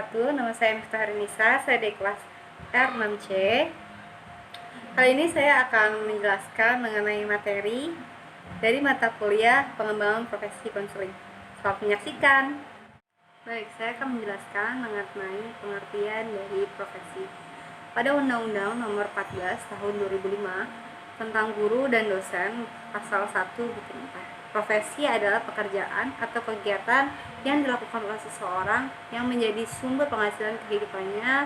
wabarakatuh. Nama saya Miftah Harinisa, saya di kelas R6C. Kali ini saya akan menjelaskan mengenai materi dari mata kuliah pengembangan profesi konseling. Selamat menyaksikan. Baik, saya akan menjelaskan mengenai pengertian dari profesi. Pada Undang-Undang Nomor 14 Tahun 2005 tentang guru dan dosen, pasal 1 butir 4. Profesi adalah pekerjaan atau kegiatan yang dilakukan oleh seseorang yang menjadi sumber penghasilan kehidupannya,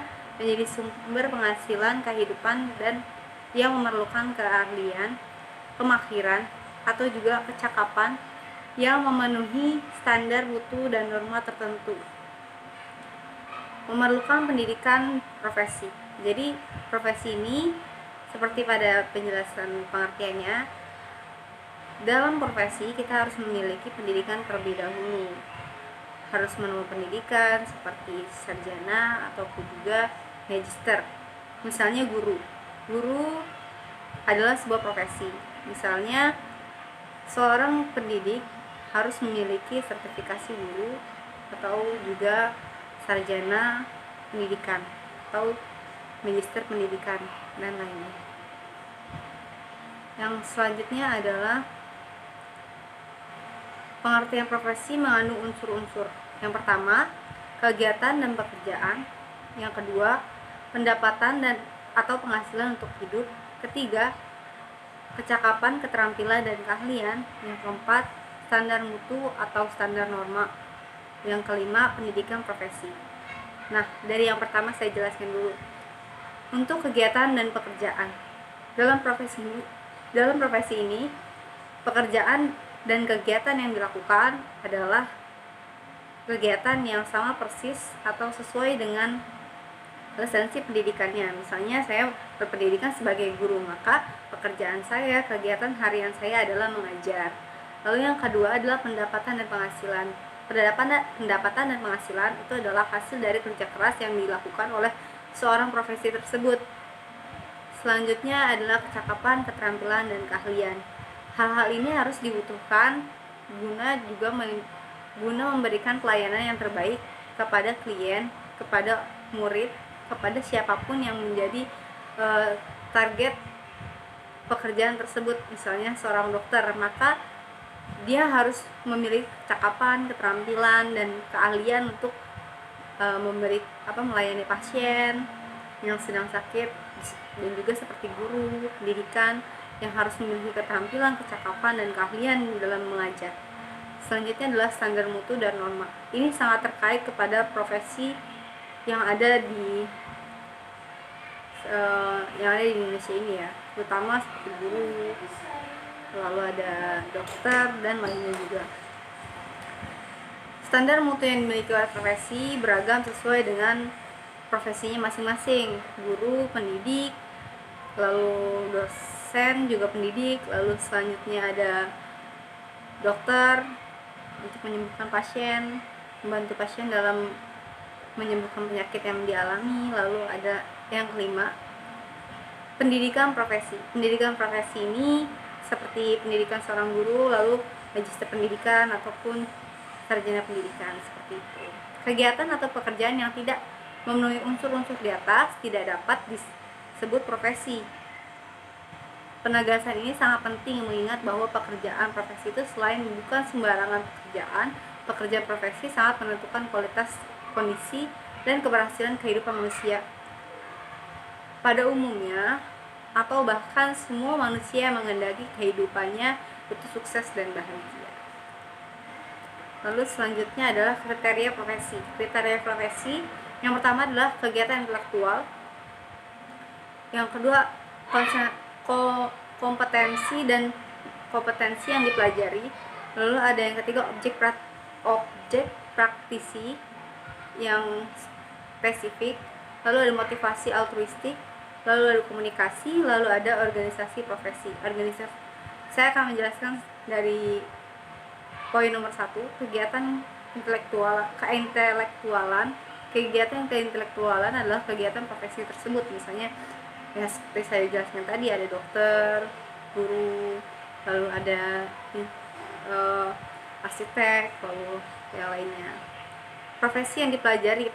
dan yang memerlukan keahlian, kemakhiran, atau juga kecakapan yang memenuhi standar mutu dan norma tertentu. Memerlukan pendidikan profesi. Jadi profesi ini seperti pada penjelasan pengertiannya, dalam profesi kita harus memiliki pendidikan terlebih dahulu. Harus menempuh pendidikan seperti sarjana ataupun juga magister. Misalnya guru. Guru adalah sebuah profesi. Misalnya seorang pendidik harus memiliki sertifikasi guru atau juga sarjana pendidikan atau magister pendidikan dan lainnya. Yang selanjutnya adalah pengertian profesi mengandung unsur-unsur. Yang pertama, kegiatan dan pekerjaan. Yang kedua, pendapatan dan atau penghasilan untuk hidup. Ketiga, kecakapan, keterampilan dan keahlian. Yang keempat, standar mutu atau standar norma. Yang kelima, pendidikan profesi. Nah, dari yang pertama saya jelaskan dulu. Untuk kegiatan dan pekerjaan. Dalam profesi ini, pekerjaan dan kegiatan yang dilakukan adalah kegiatan yang sama persis atau sesuai dengan esensi pendidikannya. Misalnya saya berpendidikan sebagai guru, maka pekerjaan saya, kegiatan harian saya adalah mengajar. Lalu yang kedua adalah pendapatan dan penghasilan. Pendapatan dan penghasilan itu adalah hasil dari kerja keras yang dilakukan oleh seorang profesi tersebut. Selanjutnya adalah kecakapan, keterampilan dan keahlian. Hal-hal ini harus dibutuhkan guna memberikan pelayanan yang terbaik kepada klien, kepada murid, kepada siapapun yang menjadi target pekerjaan tersebut. Misalnya seorang dokter, maka dia harus memiliki kecakapan, keterampilan dan keahlian untuk melayani pasien yang sedang sakit, dan juga seperti guru pendidikan yang harus memiliki keterampilan, kecakapan, dan keahlian dalam mengajar. Selanjutnya adalah standar mutu dan norma. Ini sangat terkait kepada profesi yang ada di Indonesia ini ya, terutama seperti guru, lalu ada dokter dan lainnya juga. Standar mutu yang dimiliki oleh profesi beragam sesuai dengan profesinya masing-masing. Guru, pendidik, lalu dosen juga pendidik, lalu selanjutnya ada dokter untuk menyembuhkan pasien, membantu pasien dalam menyembuhkan penyakit yang dialami. Lalu ada yang kelima, pendidikan profesi. Pendidikan profesi ini seperti pendidikan seorang guru, lalu magister pendidikan ataupun sarjana pendidikan, seperti itu. Kegiatan atau pekerjaan yang tidak memenuhi unsur-unsur di atas tidak dapat disebut profesi. Penegasan ini sangat penting mengingat bahwa pekerjaan profesi itu selain bukan sembarangan pekerjaan profesi sangat menentukan kualitas, kondisi, dan keberhasilan kehidupan manusia pada umumnya, atau bahkan semua manusia yang menghendaki kehidupannya itu sukses dan bahagia. Lalu selanjutnya adalah kriteria profesi. Kriteria profesi yang pertama adalah kegiatan intelektual. Yang kedua, kompetensi yang dipelajari. Lalu ada yang ketiga, objek praktisi yang spesifik. Lalu ada motivasi altruistik. Lalu ada komunikasi. Lalu ada organisasi profesi. Saya akan menjelaskan dari poin nomor 1, kegiatan keintelektualan. Kegiatan keintelektualan adalah kegiatan profesi tersebut. Misalnya ya seperti saya jelaskan tadi, ada dokter, guru, lalu ada arsitek, lalu yang lainnya. profesi yang dipelajari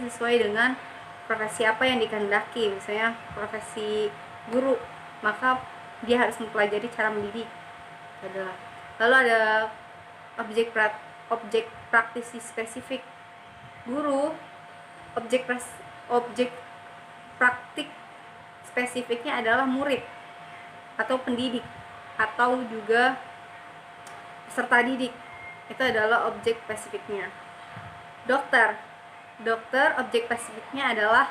sesuai dengan profesi apa yang dikehendaki. Misalnya profesi guru, maka dia harus mempelajari cara mendidik. Lalu ada objek praktisi spesifik. Guru, objek praktik spesifiknya adalah murid atau pendidik atau juga peserta didik. Itu adalah objek spesifiknya. Dokter, objek spesifiknya adalah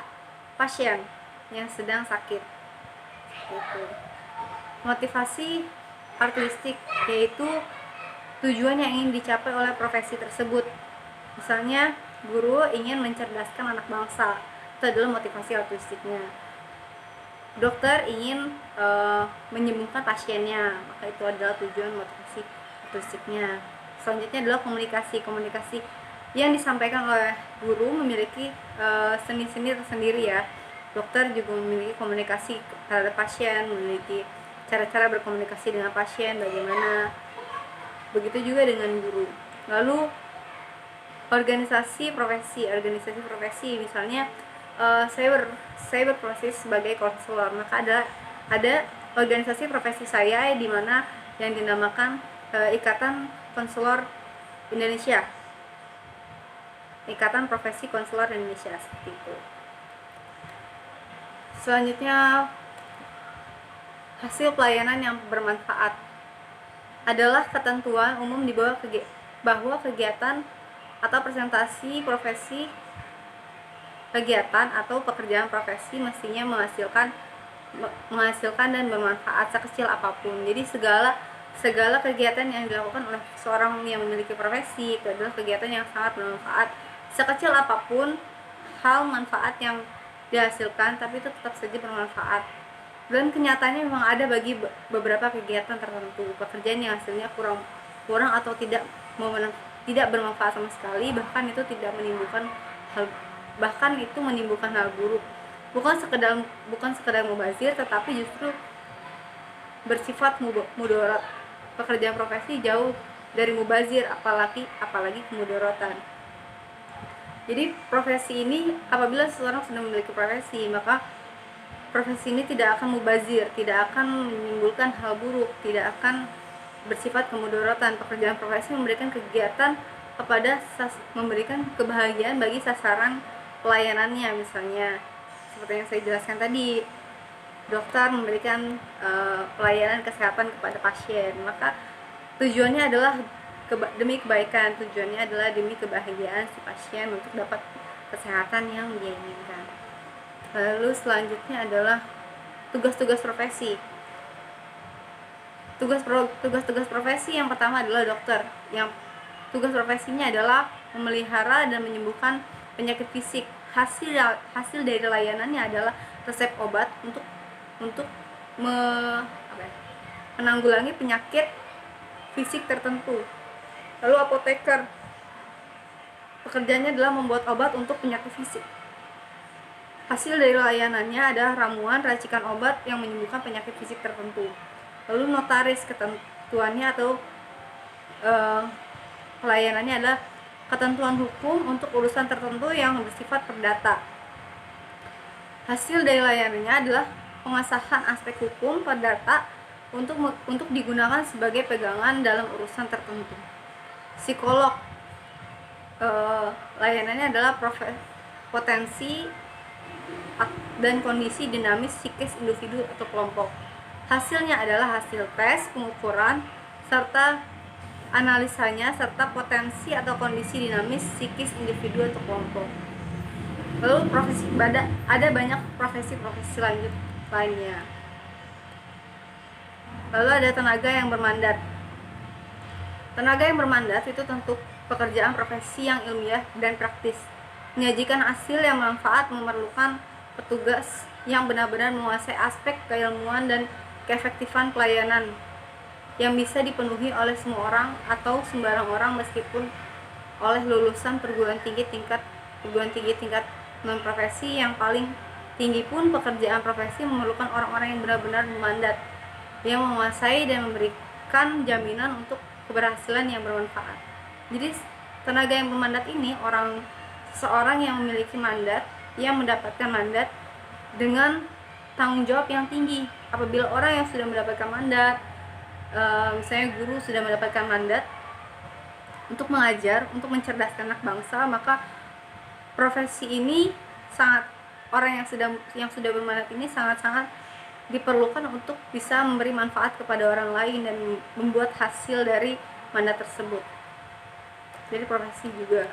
pasien yang sedang sakit. Gitu. Motivasi altruistik, yaitu tujuan yang ingin dicapai oleh profesi tersebut. Misalnya guru ingin mencerdaskan anak bangsa, itu adalah motivasi altruistiknya. Dokter ingin menyembuhkan pasiennya, maka itu adalah tujuan motivasi altruistiknya. Selanjutnya adalah komunikasi yang disampaikan oleh guru memiliki seni-seni tersendiri ya. Dokter juga memiliki komunikasi terhadap pasien, memiliki cara-cara berkomunikasi dengan pasien bagaimana. Begitu juga dengan guru. Lalu organisasi profesi, misalnya saya berprofesi sebagai konselor, maka ada organisasi profesi saya di mana yang dinamakan Ikatan Konselor Indonesia, Ikatan Profesi Konselor Indonesia, seperti itu. Selanjutnya, hasil pelayanan yang bermanfaat adalah ketentuan umum di bawah bahwa kegiatan atau presentasi profesi, kegiatan atau pekerjaan profesi mestinya menghasilkan dan bermanfaat sekecil apapun. Jadi segala kegiatan yang dilakukan oleh seorang yang memiliki profesi itu adalah kegiatan yang sangat bermanfaat. Sekecil apapun hal manfaat yang dihasilkan, tapi itu tetap saja bermanfaat. Dan kenyataannya memang ada bagi beberapa kegiatan tertentu pekerjaan yang hasilnya kurang atau tidak bermanfaat sama sekali, bahkan itu menimbulkan hal buruk. Bukan sekedar mubazir, tetapi justru bersifat mudarat. Pekerjaan profesi jauh dari mubazir, apalagi kemudorotan. Jadi profesi ini, apabila seseorang sudah memiliki profesi, maka profesi ini tidak akan mubazir, tidak akan menimbulkan hal buruk, tidak akan bersifat kemudorotan. Pekerjaan profesi memberikan memberikan kebahagiaan bagi sasaran pelayanannya. Misalnya seperti yang saya jelaskan tadi, dokter memberikan pelayanan kesehatan kepada pasien, maka tujuannya adalah demi kebaikan, tujuannya adalah demi kebahagiaan si pasien untuk dapat kesehatan yang dia inginkan. Lalu selanjutnya adalah tugas-tugas profesi. Tugas-tugas profesi yang pertama adalah dokter, yang tugas profesinya adalah memelihara dan menyembuhkan penyakit fisik. Hasil dari layanannya adalah resep obat untuk menanggulangi penyakit fisik tertentu. Lalu apoteker, pekerjaannya adalah membuat obat untuk penyakit fisik. Hasil dari layanannya adalah ramuan, racikan obat yang menyembuhkan penyakit fisik tertentu. Lalu notaris, ketentuannya atau pelayanannya adalah ketentuan hukum untuk urusan tertentu yang bersifat perdata. Hasil dari layanannya adalah pengesahan aspek hukum perdata untuk digunakan sebagai pegangan dalam urusan tertentu. Psikolog, layanannya adalah potensi dan kondisi dinamis psikis individu atau kelompok. Hasilnya adalah hasil tes, pengukuran, serta analisanya, serta potensi atau kondisi dinamis psikis individu atau kelompok. Lalu ada banyak profesi-profesi lainnya. Lalu ada tenaga yang bermandat. Tenaga yang bermandat itu tentu pekerjaan profesi yang ilmiah dan praktis, menyajikan hasil yang bermanfaat, memerlukan petugas yang benar-benar menguasai aspek keilmuan dan keefektifan pelayanan yang bisa dipenuhi oleh semua orang atau sembarang orang, meskipun oleh lulusan perguruan tinggi tingkat non profesi yang paling tinggi pun. Pekerjaan profesi memerlukan orang-orang yang benar-benar bermandat, yang menguasai dan memberikan jaminan untuk keberhasilan yang bermanfaat. Jadi Tenaga yang bermandat ini seseorang yang memiliki mandat, yang mendapatkan mandat dengan tanggung jawab yang tinggi. Apabila orang yang sudah mendapatkan mandat, misalnya guru sudah mendapatkan mandat untuk mengajar, untuk mencerdaskan anak bangsa, maka profesi ini orang yang sudah bermandat ini sangat-sangat diperlukan untuk bisa memberi manfaat kepada orang lain dan membuat hasil dari mandat tersebut. Jadi profesi juga.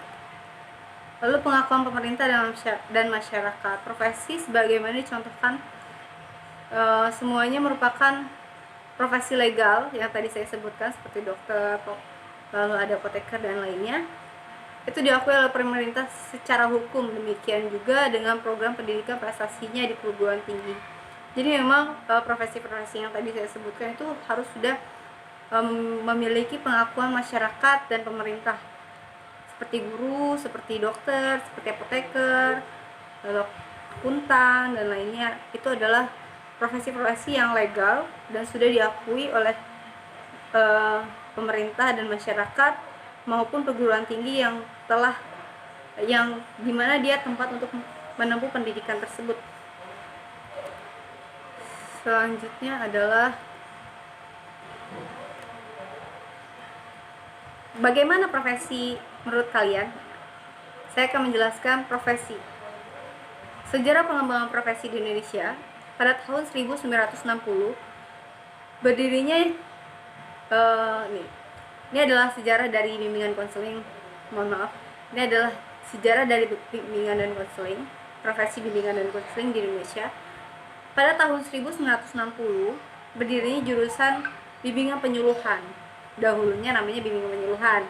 Lalu pengakuan pemerintah dan masyarakat. Profesi sebagaimana dicontohkan, semuanya merupakan profesi legal yang tadi saya sebutkan seperti dokter, lalu ada apoteker dan lainnya. Itu diakui oleh pemerintah secara hukum. Demikian juga dengan program pendidikan prestasinya di perguruan tinggi. Jadi memang profesi-profesi yang tadi saya sebutkan itu harus sudah memiliki pengakuan masyarakat dan pemerintah, seperti guru, seperti dokter, seperti apoteker, lalu akuntan dan lainnya. Itu adalah profesi-profesi yang legal dan sudah diakui oleh pemerintah dan masyarakat maupun perguruan tinggi yang dimana dia tempat untuk menempuh pendidikan tersebut. Selanjutnya adalah bagaimana profesi menurut kalian? Saya akan menjelaskan profesi. Sejarah pengembangan profesi di Indonesia pada tahun 1960 berdirinya ini adalah sejarah dari bimbingan konseling. Ini adalah sejarah dari bimbingan dan konseling, profesi bimbingan dan konseling di Indonesia. Pada tahun 1960 berdirinya jurusan bimbingan penyuluhan. Dahulunya namanya bimbingan penyuluhan.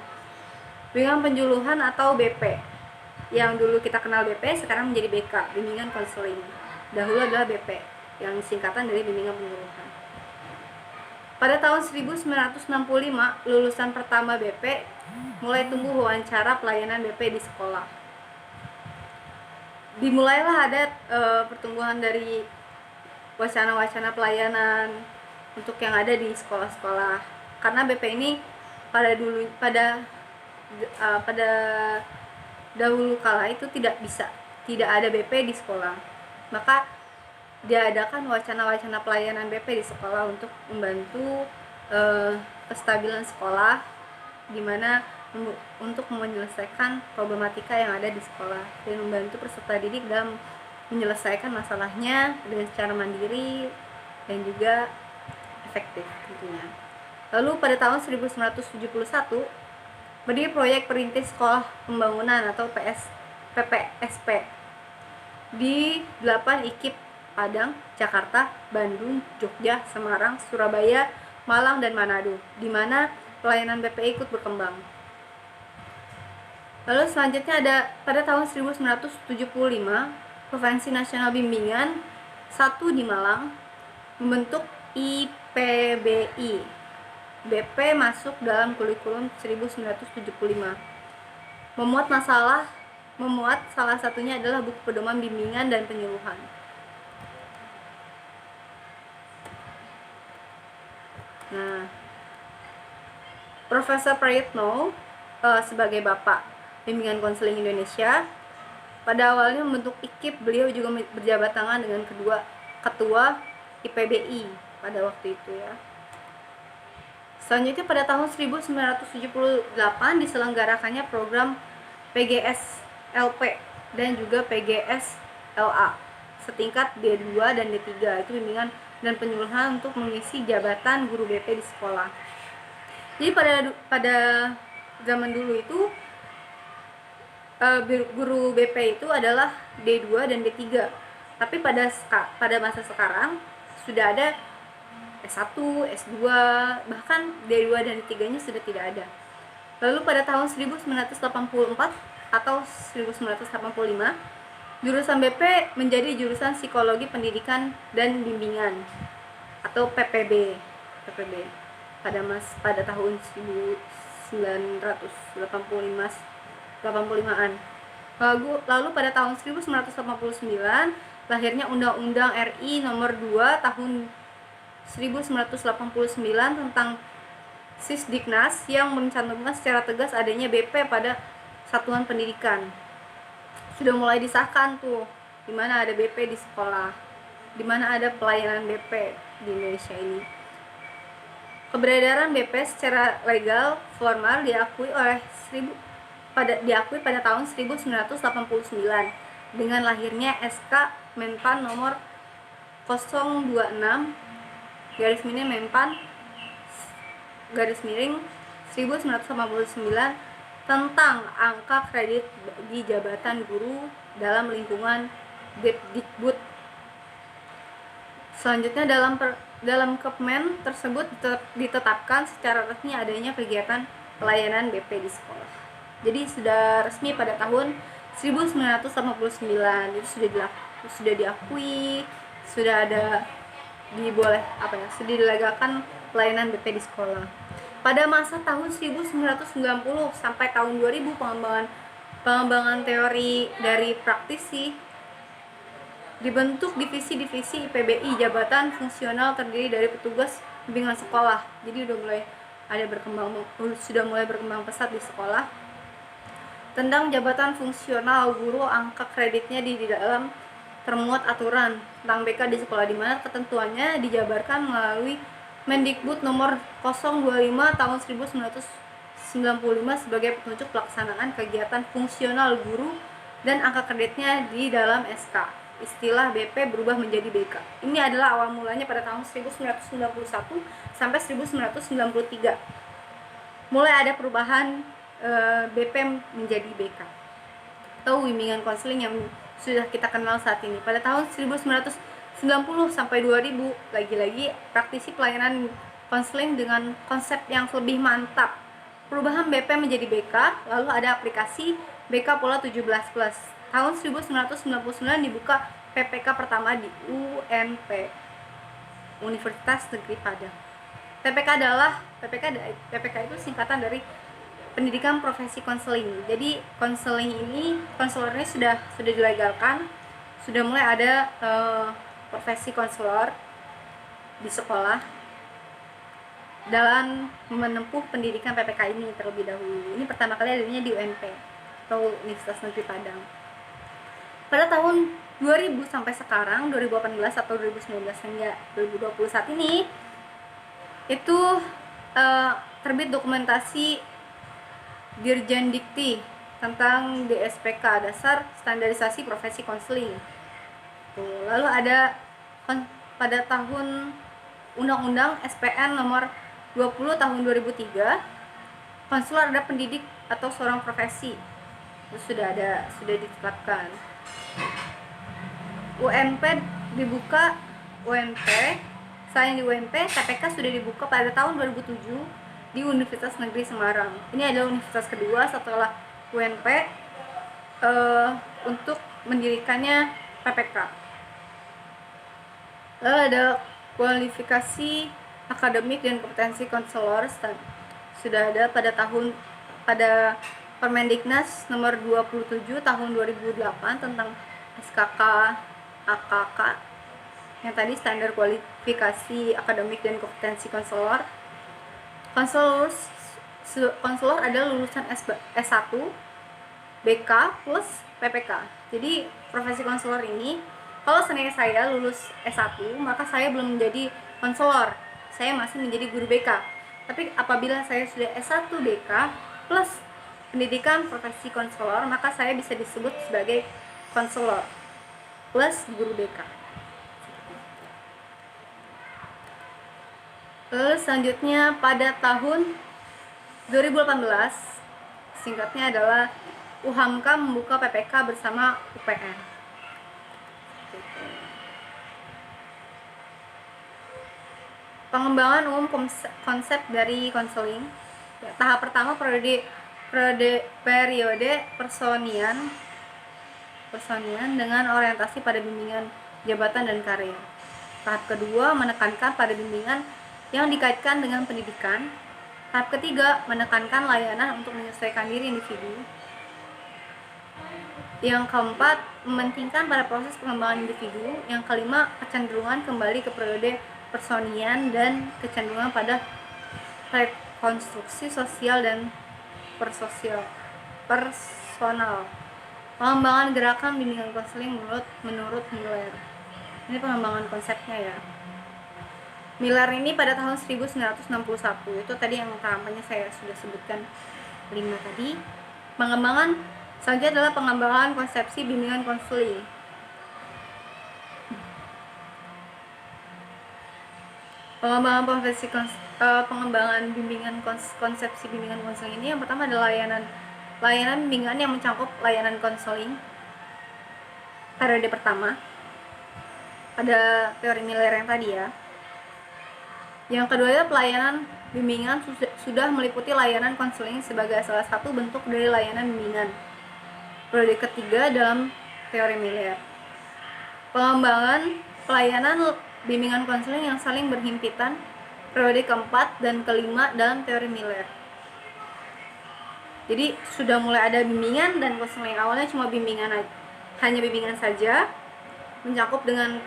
Bimbingan penyuluhan atau BP. Yang dulu kita kenal BP sekarang menjadi BK, bimbingan konseling. Dahulu adalah BP, yang singkatan dari bimbingan penyuluhan. Pada tahun 1965 lulusan pertama BP mulai tumbuh wawancara pelayanan BP di sekolah. Dimulailah ada pertumbuhan dari wacana-wacana pelayanan untuk yang ada di sekolah-sekolah, karena BP ini pada dahulu kala itu tidak ada BP di sekolah, maka diadakan wacana-wacana pelayanan BP di sekolah untuk membantu kestabilan sekolah, dimana untuk menyelesaikan problematika yang ada di sekolah dan membantu peserta didik dalam menyelesaikan masalahnya dengan secara mandiri dan juga efektif tentunya. Lalu pada tahun 1971 berdiri proyek perintis sekolah pembangunan atau PPSP di 8 IKIP Padang, Jakarta, Bandung, Jogja, Semarang, Surabaya, Malang, dan Manado, di mana pelayanan BP ikut berkembang. Lalu selanjutnya ada pada tahun 1975 Provinsi Nasional Bimbingan 1 di Malang membentuk IPBI. BP masuk dalam kurikulum 1975. Memuat salah satunya adalah buku pedoman bimbingan dan penyuluhan. Nah, Profesor Prayitno sebagai Bapak Bimbingan Konseling Indonesia, pada awalnya membentuk IKIP, beliau juga berjabat tangan dengan ketua IPBI pada waktu itu ya. Selanjutnya pada tahun 1978 diselenggarakannya program PGS-LP dan juga PGS-LA setingkat D2 dan D3, itu bimbingan dan penyuluhan untuk mengisi jabatan guru BP di sekolah. Jadi pada zaman dulu itu guru BP itu adalah D2 dan D3. Tapi pada masa sekarang sudah ada S1, S2, bahkan D2 dan D3-nya sudah tidak ada. Lalu pada tahun 1984 atau 1985, jurusan BP menjadi jurusan Psikologi Pendidikan dan Bimbingan atau PPB pada tahun 1985-an. Lalu pada tahun 1989 lahirnya Undang-Undang RI Nomor 2 tahun 1989 tentang Sisdiknas yang mencantumkan secara tegas adanya BP pada satuan pendidikan. Sudah mulai disahkan tuh, di mana ada BP di sekolah, di mana ada pelayanan BP di Indonesia ini. Keberadaan BP secara legal formal diakui pada tahun 1989 dengan lahirnya SK Menpan nomor 026 garis miring Menpan garis miring 1989 tentang angka kredit bagi jabatan guru dalam lingkungan Depdikbud. Selanjutnya dalam Kepmen tersebut ditetapkan secara resmi adanya kegiatan pelayanan BP di sekolah. Jadi sudah resmi pada tahun 1989 itu sudah diakui, sudah ada sudah dilegalkan pelayanan BP di sekolah. Pada masa tahun 1990 sampai tahun 2000 pengembangan teori dari praktisi dibentuk divisi-divisi IPBI, jabatan fungsional terdiri dari petugas bimbingan sekolah. Jadi sudah mulai berkembang pesat di sekolah. Tentang jabatan fungsional guru, angka kreditnya di dalam termuat aturan tentang BK di sekolah, di mana ketentuannya dijabarkan melalui Mendikbud nomor 025 tahun 1995 sebagai petunjuk pelaksanaan kegiatan fungsional guru dan angka kreditnya di dalam SK. Istilah BP berubah menjadi BK. Ini adalah awal mulanya pada tahun 1991 sampai 1993. Mulai ada perubahan BP menjadi BK atau bimbingan konseling yang sudah kita kenal saat ini. Pada tahun 1990 sampai 2000 lagi-lagi praktisi pelayanan konseling dengan konsep yang lebih mantap. Perubahan BP menjadi BK, lalu ada aplikasi BK Pola 17+. Tahun 1999 dibuka PPK pertama di UNP, Universitas Negeri Padang. PPK itu singkatan dari pendidikan profesi konseling. Jadi konselor ini sudah dilegalkan, sudah mulai ada profesi konselor di sekolah dalam menempuh pendidikan PPK ini terlebih dahulu. Ini pertama kali adanya di UNP atau Universitas Negeri Padang. Pada tahun 2000 sampai sekarang 2018 atau 2019 hingga 2020 saat ini itu terbit dokumentasi Dirjen Dikti tentang DSPK, Dasar Standarisasi Profesi Konseling. Lalu ada pada tahun Undang-Undang SPN nomor 20 tahun 2003, konselor ada pendidik atau seorang profesi. Itu sudah ditetapkan. Selain di UNP, TPK sudah dibuka pada tahun 2007 di Universitas Negeri Semarang. Ini adalah universitas kedua setelah UNP untuk mendirikannya PPK. Lalu ada kualifikasi akademik dan kompetensi konselor sudah ada pada Permendiknas nomor 27 tahun 2008 tentang SKK AKK yang tadi standar kualifikasi akademik dan kompetensi konselor. Konselor adalah lulusan S1 BK plus PPK. Jadi profesi konselor ini, kalau seandainya saya lulus S1 maka saya belum menjadi konselor, saya masih menjadi guru BK. Tapi apabila saya sudah S1 BK plus pendidikan profesi konselor, maka saya bisa disebut sebagai konselor plus guru BK. Lalu selanjutnya pada tahun 2018, singkatnya adalah UHAMKA membuka PPK bersama UPN. Pengembangan umum konsep dari konseling. Tahap pertama periode personian dengan orientasi pada bimbingan jabatan dan karir. Tahap kedua menekankan pada bimbingan yang dikaitkan dengan pendidikan. Tahap ketiga menekankan layanan untuk menyesuaikan diri individu. Yang keempat mementingkan pada proses pengembangan individu. Yang kelima kecenderungan kembali ke periode personian dan kecenderungan pada konstruksi sosial dan personal. Pengembangan gerakan bimbingan konseling menurut Miller. Ini pengembangan konsepnya ya. Miller ini pada tahun 1961, itu tadi yang tahapannya saya sudah sebutkan 5 tadi. Pengembangan selanjutnya adalah pengembangan konsepsi bimbingan konseling. Pengembangan bimbingan konsepsi bimbingan konseling ini yang pertama adalah layanan bimbingan yang mencakup layanan konseling periode pertama pada teori Miller yang tadi ya. Yang kedua adalah pelayanan bimbingan sudah meliputi layanan konseling sebagai salah satu bentuk dari layanan bimbingan periode ketiga dalam teori Miller. Pengembangan pelayanan bimbingan konseling yang saling berhimpitan periode keempat dan kelima dalam teori Miller. Jadi sudah mulai ada bimbingan dan konseling. Awalnya cuma hanya bimbingan saja, mencakup dengan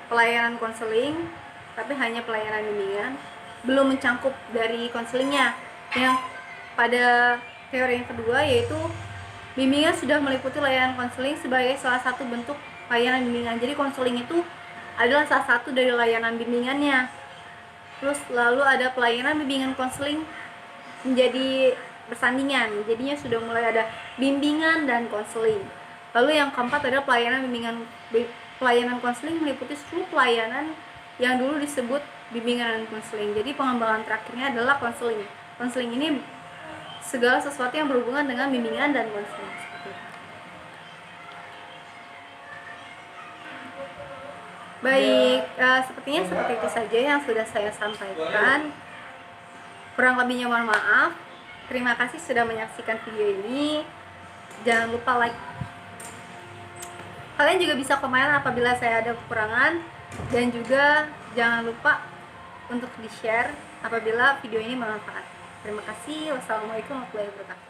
pelayanan konseling, tapi hanya pelayanan bimbingan, belum mencakup dari konselingnya. Yang pada teori yang kedua yaitu bimbingan sudah meliputi layanan konseling sebagai salah satu bentuk layanan bimbingan. Jadi konseling itu adalah salah satu dari layanan bimbingannya. Terus lalu ada pelayanan bimbingan konseling menjadi bersandingan. Jadinya sudah mulai ada bimbingan dan konseling. Lalu yang keempat adalah pelayanan konseling meliputi seluruh pelayanan yang dulu disebut bimbingan dan konseling. Jadi pengembangan terakhirnya adalah konseling. Konseling ini segala sesuatu yang berhubungan dengan bimbingan dan konseling. Baik, sepertinya seperti itu saja yang sudah saya sampaikan. Kurang lebihnya mohon maaf. Terima kasih sudah menyaksikan video ini. Jangan lupa like. Kalian juga bisa komen apabila saya ada kekurangan. Dan juga jangan lupa untuk di-share apabila video ini bermanfaat. Terima kasih. Wassalamualaikum warahmatullahi wabarakatuh.